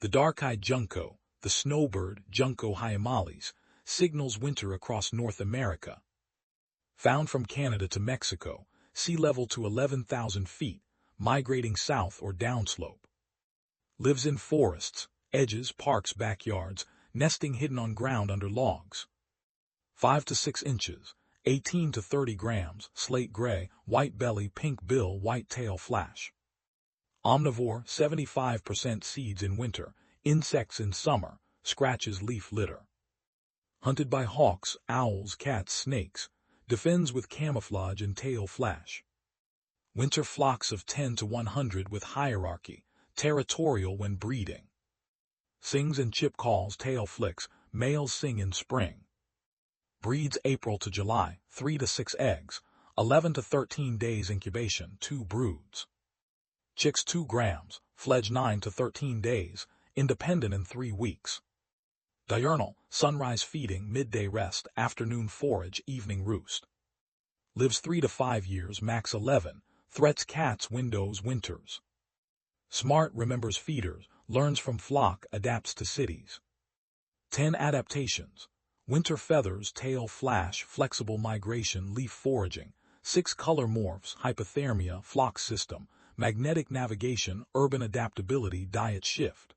The dark-eyed Junco, the snowbird Junco hyemalis, signals winter across North America. Found from Canada to Mexico, sea level to 11,000 feet, migrating south or downslope. Lives in forests, edges, parks, backyards, nesting hidden on ground under logs. 5 to 6 inches, 18 to 30 grams, slate gray, white belly, pink bill, white tail flash. Omnivore, 75% seeds in winter, insects in summer, scratches leaf litter. Hunted by hawks, owls, cats, snakes, defends with camouflage and tail flash. Winter flocks of 10 to 100 with hierarchy, territorial when breeding. Sings and chip calls, tail flicks, males sing in spring. Breeds April to July, 3 to 6 eggs, 11 to 13 days incubation, 2 broods. Chicks 2 grams, fledge 9 to 13 days, independent in 3 weeks. Diurnal, sunrise feeding, midday rest, afternoon forage, evening roost. Lives 3 to 5 years, max 11, threats cats, windows, winters. Smart, remembers feeders, learns from flock, adapts to cities. 10 adaptations. Winter feathers, tail flash, flexible migration, leaf foraging, 6 color morphs, hypothermia, flock system, magnetic navigation, urban adaptability, diet shift.